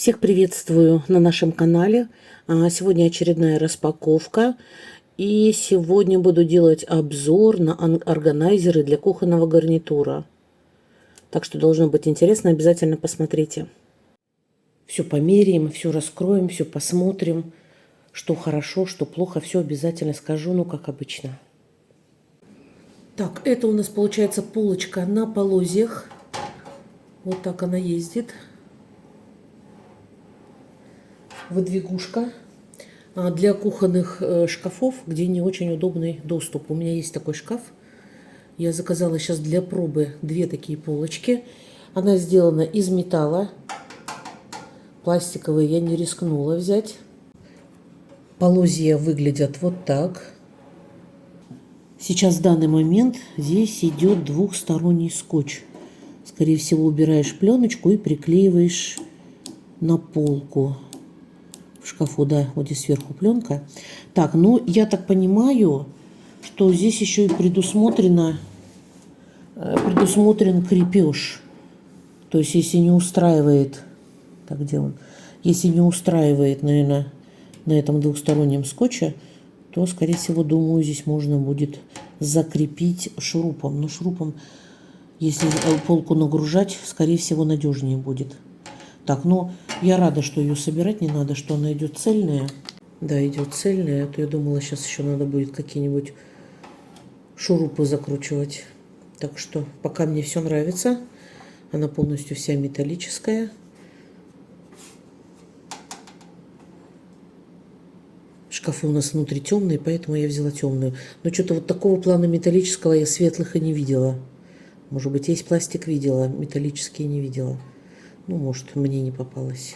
Всех приветствую на нашем канале. Сегодня очередная распаковка. И сегодня буду делать обзор на органайзеры для кухонного гарнитура. Так что должно быть интересно, обязательно посмотрите. Все померяем, все раскроем, все посмотрим. Что хорошо, что плохо, все обязательно скажу, ну как обычно. Так, это у нас получается полочка на полозьях. Вот так она ездит. Выдвигушка для кухонных шкафов, где не очень удобный доступ. У меня есть такой шкаф. Я заказала сейчас для пробы две такие полочки. Она сделана из металла. Пластиковые я не рискнула взять. Полозья выглядят вот так. Сейчас в данный момент здесь идет двухсторонний скотч. Скорее всего, убираешь пленочку и приклеиваешь на полку. В шкафу, да, вот здесь сверху пленка. Так, ну я так понимаю, что здесь еще и предусмотрен крепеж. То есть, если не устраивает, так где он? Если не устраивает, наверное, на этом двухстороннем скотче, то, скорее всего, думаю, здесь можно будет закрепить шурупом. Но шурупом, если полку нагружать, скорее всего, надежнее будет. Так, ну, я рада, что ее собирать не надо, что она идет цельная. Да, идет цельная. А то я думала, сейчас еще надо будет какие-нибудь шурупы закручивать. Так что пока мне все нравится. Она полностью вся металлическая. Шкафы у нас внутри темные, поэтому я взяла темную. Но что-то вот такого плана металлического я светлых и не видела. Может быть, есть пластик видела, металлические не видела. Ну, может, мне не попалось.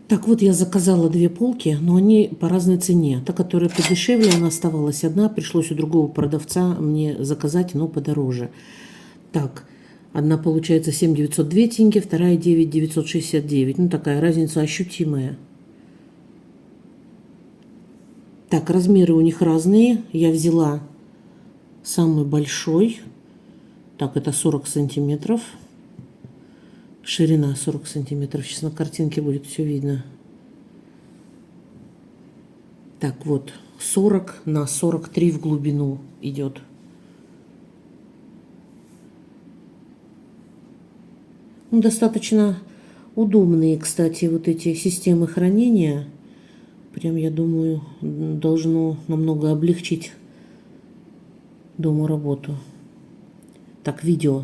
Так, вот я заказала две полки, но они по разной цене. Та, которая подешевле, она оставалась одна. Пришлось у другого продавца мне заказать, но подороже. Так, одна получается 7 902 тенге, вторая 9 969. Ну, такая разница ощутимая. Так, размеры у них разные. Я взяла самый большой. Так, это 40 сантиметров. Ширина 40 сантиметров. Сейчас на картинке будет все видно. Так, вот 40 на 43 в глубину идет. Ну, достаточно удобные, кстати, вот эти системы хранения. Прям, я думаю, должно намного облегчить дома работу. Так, видео.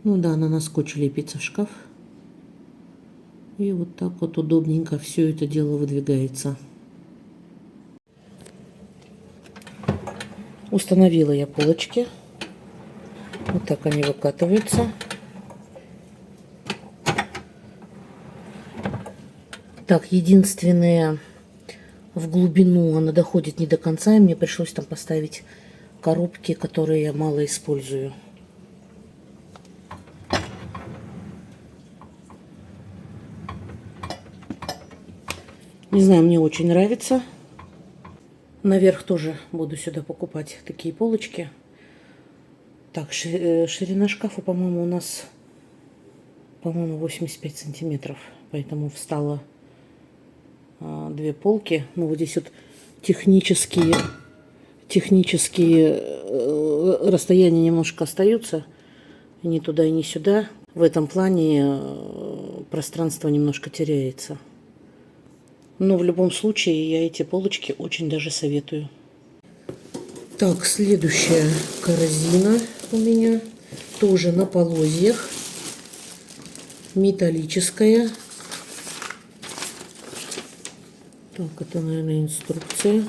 Ну да, она на скотч лепится в шкаф. И вот так вот удобненько все это дело выдвигается. Установила я полочки. Вот так они выкатываются. Так, единственное, в глубину она доходит не до конца, и мне пришлось там поставить коробки, которые я мало использую. Не знаю, мне очень нравится. Наверх тоже буду сюда покупать такие полочки. Так, ширина шкафа, по-моему, у нас, 85 сантиметров. Поэтому встала две полки. Ну, вот здесь вот технические расстояния немножко остаются. Ни туда и ни сюда. В этом плане пространство немножко теряется. Но в любом случае я эти полочки очень даже советую. Так, следующая корзина у меня тоже на полозьях. Металлическая. Так, это, наверное, инструкция.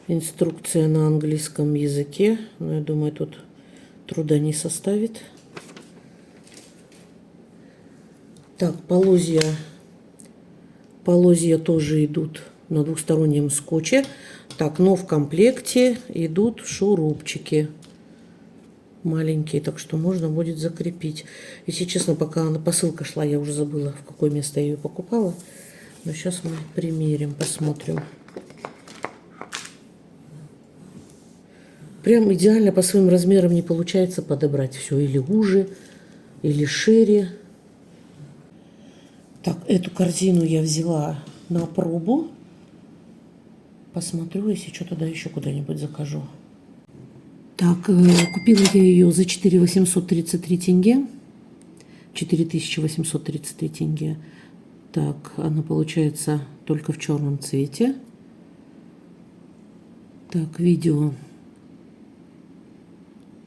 Инструкция на английском языке. Но я думаю, тут труда не составит. Так, полозья тоже идут на двухстороннем скотче. Так, но в комплекте идут шурупчики маленькие, так что можно будет закрепить. Если честно, пока посылка шла, я уже забыла, в какое место я ее покупала. Но сейчас мы примерим, посмотрим. прям идеально по своим размерам не получается подобрать все. Или уже, или шире. Так, эту корзину я взяла на пробу. Посмотрю, если что, тогда еще куда-нибудь закажу. Так, купила я ее за 4833 тенге. 4833 тенге. Так, она получается только в черном цвете. Так, видео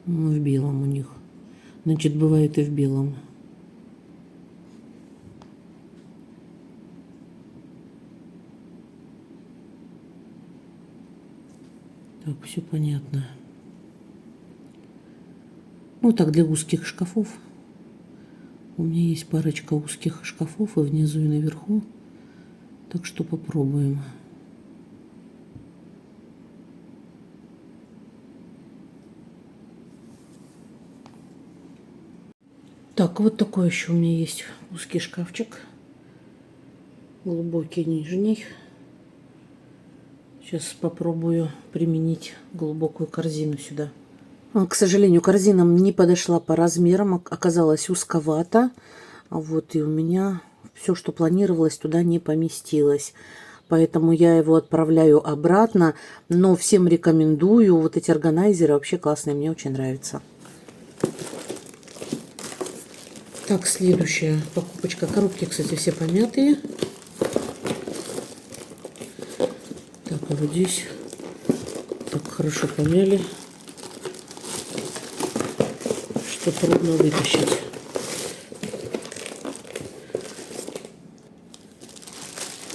в белом у них. Значит, бывает и в белом. Так, все понятно. Ну, так, для узких шкафов. У меня есть парочка узких шкафов и внизу, и наверху. Так что попробуем. Так, вот такой еще у меня есть узкий шкафчик. Глубокий нижний. Сейчас попробую применить глубокую корзину сюда. К сожалению, корзина не подошла по размерам, оказалась узковата. Вот, и у меня все, что планировалось, туда не поместилось. Поэтому я его отправляю обратно. Но всем рекомендую. Вот эти органайзеры вообще классные, мне очень нравятся. Так, следующая покупочка. Коробки, кстати, все помятые. Так, а вот здесь так хорошо помяли, что трудно вытащить.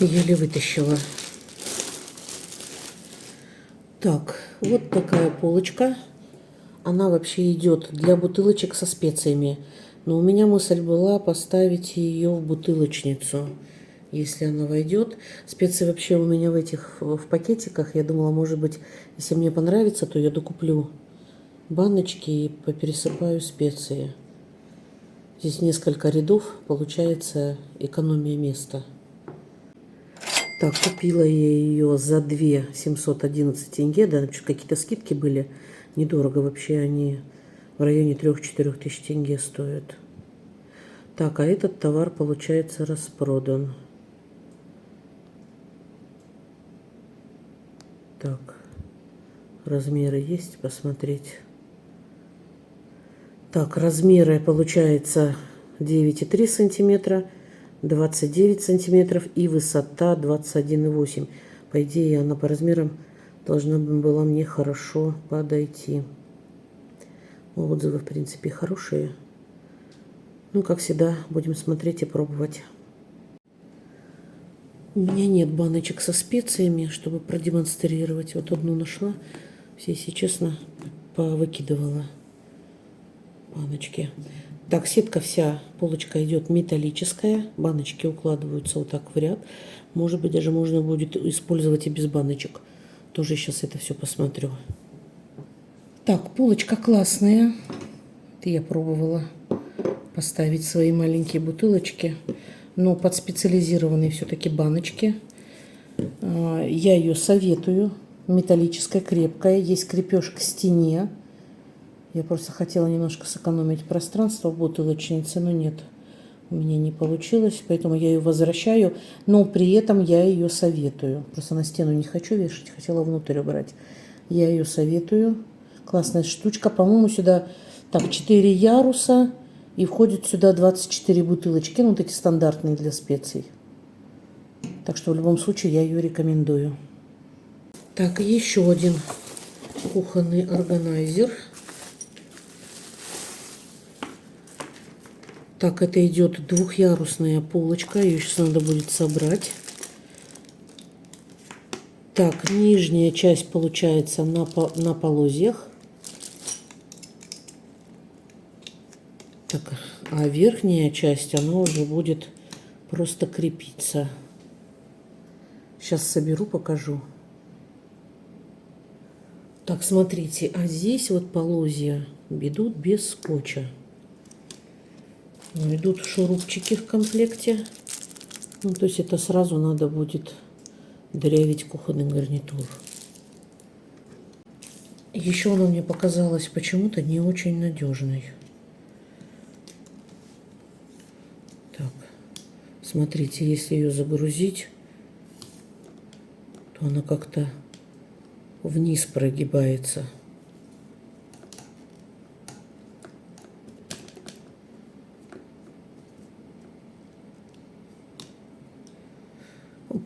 Еле вытащила. Так, вот такая полочка. Она вообще идет для бутылочек со специями. Но у меня мысль была поставить ее в бутылочницу, если она войдет. Специи вообще у меня в пакетиках. Я думала, может быть, если мне понравится, то я докуплю баночки и попересыпаю специи. Здесь несколько рядов, получается экономия места. Так, купила я ее за 2 711 тенге. Да, какие-то скидки были. Недорого вообще, они в районе 3-4 тысяч тенге стоят. Так, а этот товар, получается, распродан. Так, размеры есть, посмотреть. Так, размеры, получается, 9,3 сантиметра, 29 сантиметров и высота 21,8. По идее, она по размерам должна была мне хорошо подойти. Отзывы, в принципе, хорошие. Ну, как всегда, будем смотреть и пробовать. У меня нет баночек со специями, чтобы продемонстрировать. Вот одну нашла. Все, если честно, повыкидывала баночки. Так, сетка вся, полочка идет металлическая. Баночки укладываются вот так в ряд. Может быть, даже можно будет использовать и без баночек. Тоже сейчас это все посмотрю. Так, полочка классная. Это я пробовала поставить свои маленькие бутылочки. Но под специализированные все-таки баночки. Я ее советую. Металлическая, крепкая. Есть крепеж к стене. Я просто хотела немножко сэкономить пространство в бутылочнице, но нет, у меня не получилось, поэтому я ее возвращаю, но при этом я ее советую. Просто на стену не хочу вешать, хотела внутрь убрать. Я ее советую. Классная штучка. По-моему, сюда так 4 яруса и входит сюда 24 бутылочки, ну, вот эти стандартные для специй. Так что в любом случае я ее рекомендую. Так, еще один кухонный органайзер. Так, это идет двухъярусная полочка. Ее сейчас надо будет собрать. Так, нижняя часть получается на полозьях. Так, а верхняя часть, она уже будет просто крепиться. Сейчас соберу, покажу. Так, смотрите, а здесь вот полозья идут без скотча. Идут шурупчики в комплекте. Ну, то есть это сразу надо будет дырявить кухонный гарнитур. Еще она мне показалась почему-то не очень надежной. Так, смотрите, если ее загрузить, то она как-то вниз прогибается.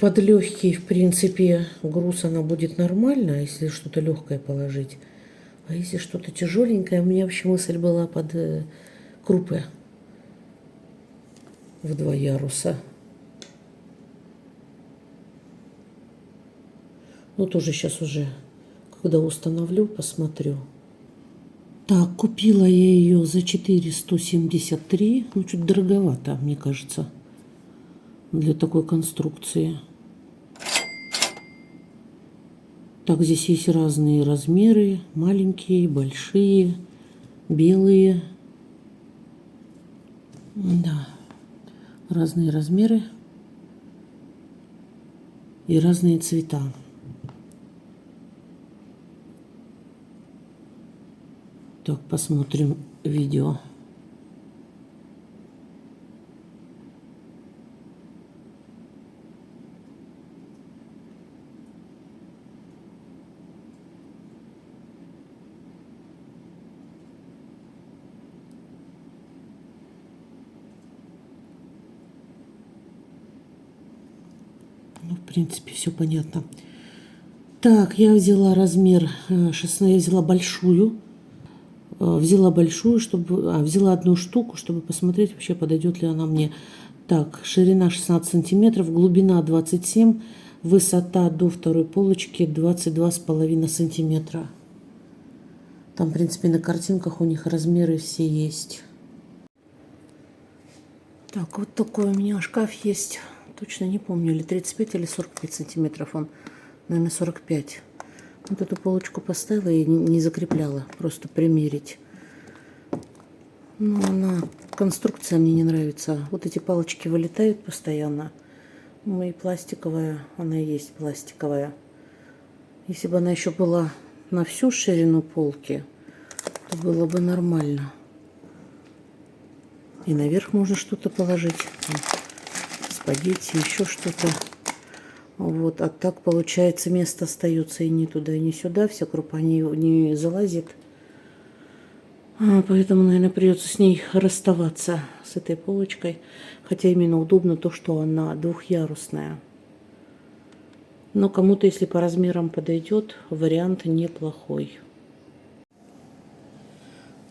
Под легкий, в принципе, груз она будет нормально, если что-то легкое положить. А если что-то тяжеленькое, у меня вообще мысль была под крупы в 2 яруса. Ну, тоже сейчас уже, когда установлю, посмотрю. Так, купила я ее за 473. Ну, чуть дороговато, мне кажется, для такой конструкции. Так, здесь есть разные размеры. Маленькие, большие, белые. Да, разные размеры и разные цвета. Так, посмотрим видео. Ну, в принципе, все понятно. Так, я взяла размер 16, я взяла большую. Взяла большую, чтобы... взяла одну штуку, чтобы посмотреть, вообще подойдет ли она мне. Так, ширина 16 сантиметров, глубина 27, высота до второй полочки 22,5 сантиметра. Там, в принципе, на картинках у них размеры все есть. Так, вот такой у меня шкаф есть. Точно не помню, или 35, или 45 сантиметров он. Наверное, 45. Вот эту полочку поставила и не закрепляла. Просто примерить. Но она... Конструкция мне не нравится. Вот эти палочки вылетают постоянно. Ну и пластиковая. Она и есть пластиковая. Если бы она еще была на всю ширину полки, то было бы нормально. И наверх можно что-то положить. Спагетти, еще что-то. Вот. А так, получается, место остается и ни туда, и ни сюда. Вся крупа не залазит. Поэтому, наверное, придется с ней расставаться, с этой полочкой. Хотя именно удобно то, что она двухъярусная. Но кому-то, если по размерам подойдет, вариант неплохой.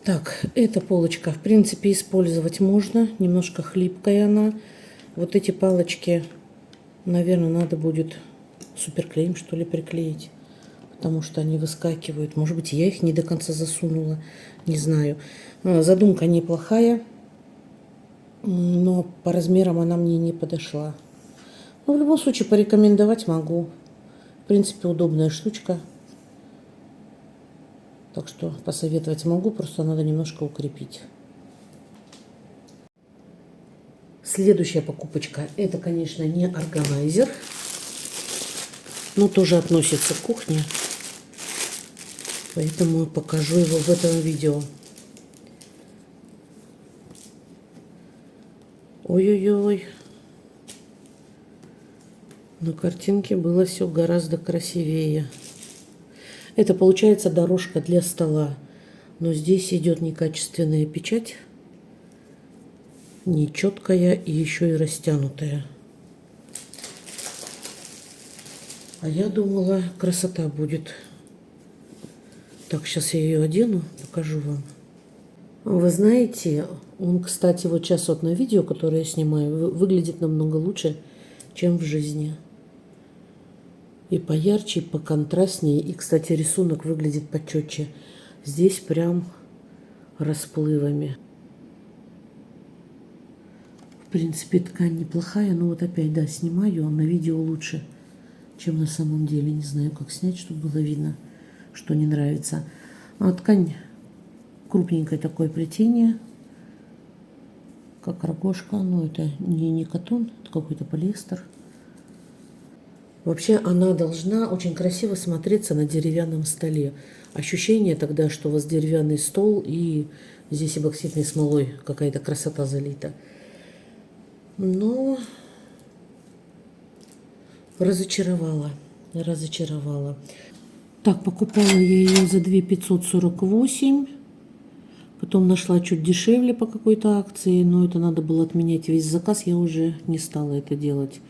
Так, эта полочка, в принципе, использовать можно. Немножко хлипкая она. Вот эти палочки, наверное, надо будет суперклеем, что ли, приклеить. Потому что они выскакивают. Может быть, я их не до конца засунула. Не знаю. Задумка неплохая. Но по размерам она мне не подошла. Но в любом случае порекомендовать могу. В принципе, удобная штучка. Так что посоветовать могу. Просто надо немножко укрепить. Следующая покупочка. Это, конечно, не органайзер. Но тоже относится к кухне. Поэтому покажу его в этом видео. Ой-ой-ой. На картинке было все гораздо красивее. Это получается дорожка для стола. Но здесь идет некачественная печать. Нечеткая и еще и растянутая. А я думала, красота будет. Так, сейчас я ее одену, покажу вам. Вы знаете, он, кстати, вот сейчас вот на видео, которое я снимаю, выглядит намного лучше, чем в жизни. И поярче, и поконтрастнее. И, кстати, рисунок выглядит почетче. Здесь прям расплывами. В принципе, ткань неплохая, но вот опять, да, снимаю, а на видео лучше, чем на самом деле. Не знаю, как снять, чтобы было видно, что не нравится. А ткань крупненькое такое плетение, как рогожка. Но это не катон, это какой-то полиэстер. Вообще она должна очень красиво смотреться на деревянном столе. Ощущение тогда, что у вас деревянный стол и здесь эбоксидной смолой какая-то красота залита. Но разочаровала. Разочаровала. Так, покупала я ее за 2 548. Потом нашла чуть дешевле по какой-то акции, но это надо было отменять весь заказ, я уже не стала это делать.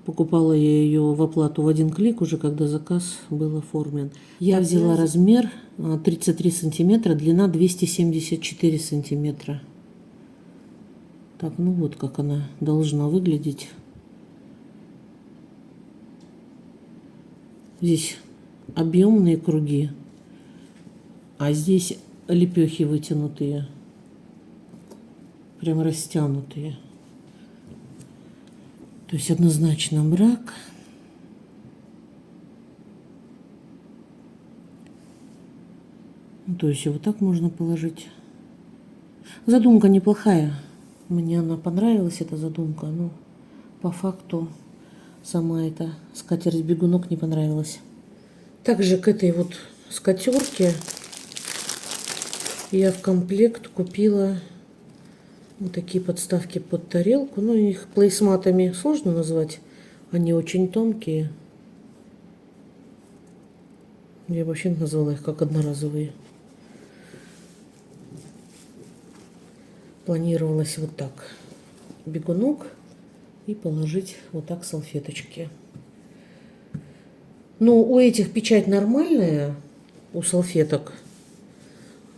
Покупала я ее в оплату в один клик, уже когда заказ был оформлен. Я взяла размер 33 сантиметра, длина 274 сантиметра. Так, ну вот как она должна выглядеть. Здесь объемные круги, а здесь лепехи вытянутые, прям растянутые. То есть однозначно брак. То есть вот так можно положить. Задумка неплохая. Мне она понравилась, эта задумка. Но по факту сама эта скатерть-бегунок не понравилась. Также к этой вот скатерке я в комплект купила вот такие подставки под тарелку. Ну, их плейсматами сложно назвать. Они очень тонкие. Я вообще назвала их как одноразовые. Планировалось вот так. Бегунок и положить вот так салфеточки. Ну, у этих печать нормальная, у салфеток.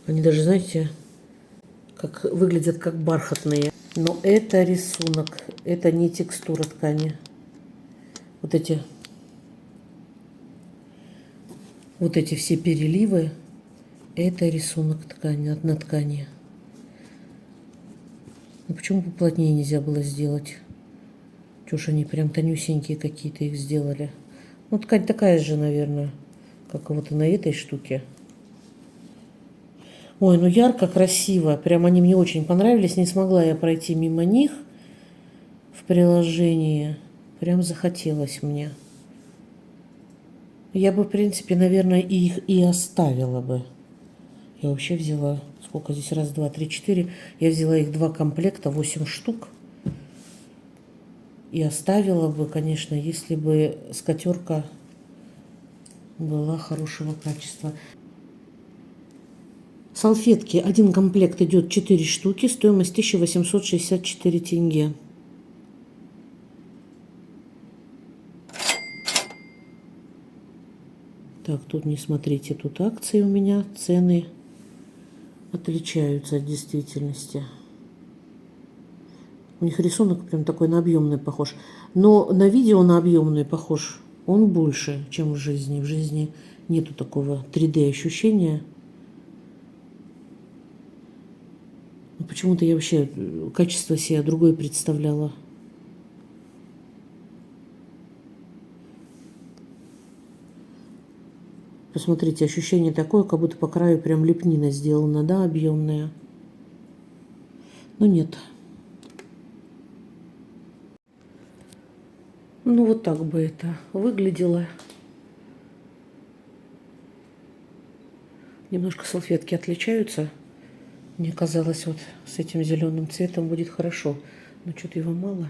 Они даже, знаете, как выглядят как бархатные. Но это рисунок, это не текстура ткани. Вот эти все переливы, это рисунок ткани, на ткани. Ну почему поплотнее нельзя было сделать? Чё ж они прям тонюсенькие какие-то их сделали. Ну ткань такая же, наверное, как вот и на этой штуке. Ой, ну ярко, красиво. Прям они мне очень понравились. Не смогла я пройти мимо них в приложении. Прям захотелось мне. Я бы, в принципе, наверное, их и оставила бы. Я вообще взяла, сколько здесь, раз, два, три, четыре. Я взяла их 2 комплекта, 8 штук. И оставила бы, конечно, если бы скатерка была хорошего качества. Салфетки. Один комплект идет 4 штуки. Стоимость 1864 тенге. Так, тут не смотрите, тут акции у меня. Цены отличаются от действительности. У них рисунок прям такой на объемный похож. Но на видео на объемный похож он больше, чем в жизни. В жизни нету такого 3D ощущения. Почему-то я вообще качество себе другое представляла. Посмотрите, ощущение такое, как будто по краю прям лепнина сделана, да, объемная. Но нет. Ну вот так бы это выглядело. Немножко салфетки отличаются. Мне казалось, вот с этим зеленым цветом будет хорошо. Но что-то его мало.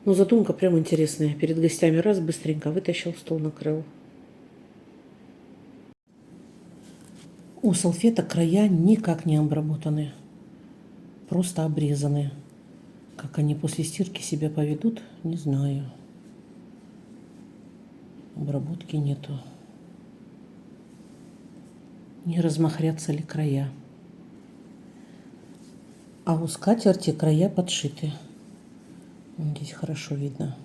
Но задумка прям интересная. Перед гостями раз быстренько вытащил, стол накрыл. У салфеток края никак не обработаны. Просто обрезаны. Как они после стирки себя поведут, не знаю. Обработки нету. Не размахрятся ли края. А у скатерти края подшиты. Здесь хорошо видно.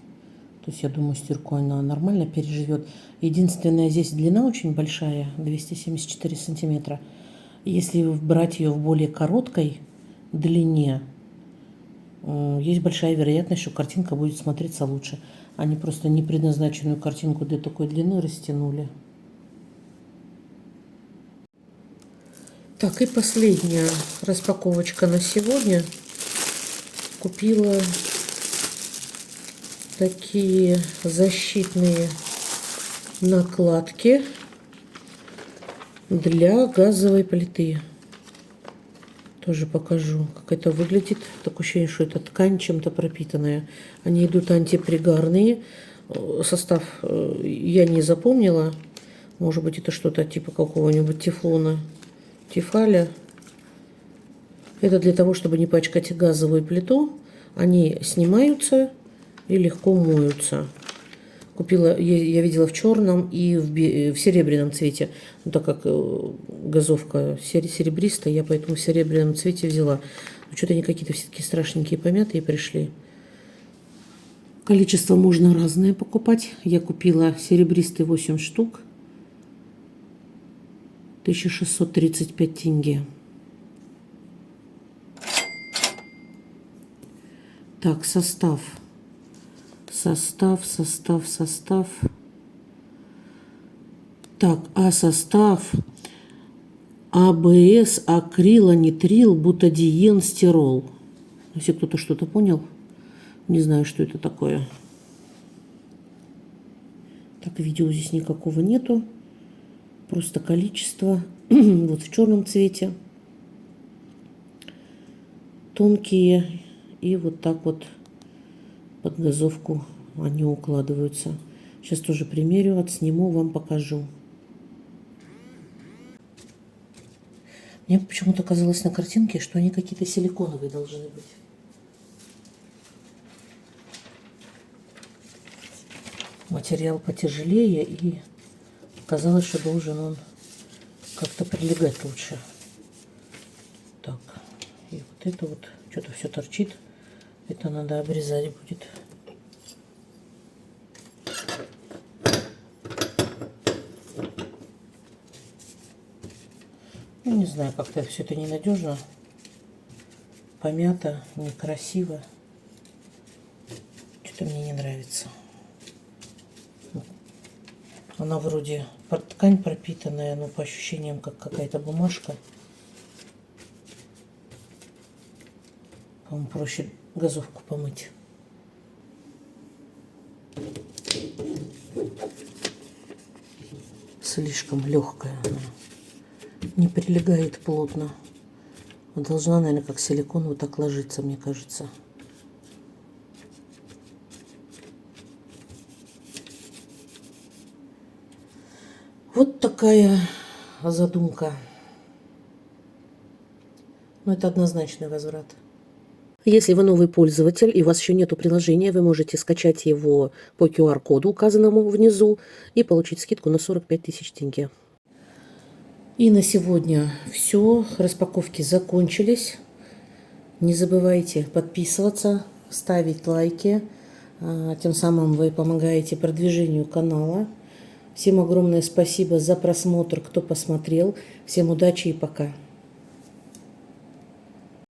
То есть я думаю, стирку она нормально переживет. Единственное, здесь длина очень большая, 274 сантиметра. Если брать ее в более короткой длине, есть большая вероятность, что картинка будет смотреться лучше. Они просто непредназначенную картинку для такой длины растянули. Так, и последняя распаковочка на сегодня. Купила такие защитные накладки для газовой плиты. Тоже покажу, как это выглядит. Такое ощущение, что это ткань чем-то пропитанная. Они идут антипригарные. Состав я не запомнила. Может быть, это что-то типа какого-нибудь тефлона, тефаля. Это для того, чтобы не пачкать газовую плиту. Они снимаются и легко моются. Купила, я видела в черном и в серебряном цвете. Ну, так как газовка серебристая, я поэтому в серебряном цвете взяла. Но что-то они какие-то все-таки страшненькие, помятые пришли. Количество можно разное покупать. Я купила серебристый 8 штук. 1635 тенге. Так, состав. Так, состав АБС, акрилонитрил, бутадиен, стирол. Если кто-то что-то понял, не знаю, что это такое. Так, видео здесь никакого нету. Просто количество. Вот в черном цвете. Тонкие. И вот так вот под газовку они укладываются. Сейчас тоже примерю, отсниму, вам покажу. Мне почему-то казалось на картинке, что они какие-то силиконовые должны быть. Материал потяжелее, и казалось, что должен он как-то прилегать лучше. Так, и вот это вот что-то все торчит. Это надо обрезать будет. Ну, не знаю, как-то все это ненадежно. Помято, некрасиво. Что-то мне не нравится. Она вроде под ткань пропитанная, но по ощущениям как какая-то бумажка. По-моему, проще газовку помыть. Слишком легкая она. Не прилегает плотно. Должна, наверное, как силикон вот так ложиться, мне кажется. Вот такая задумка. Но это однозначный возврат. Если вы новый пользователь и у вас еще нету приложения, вы можете скачать его по QR-коду, указанному внизу, и получить скидку на 45 тысяч тенге. И на сегодня все. Распаковки закончились. Не забывайте подписываться, ставить лайки. Тем самым вы помогаете продвижению канала. Всем огромное спасибо за просмотр, кто посмотрел. Всем удачи и пока.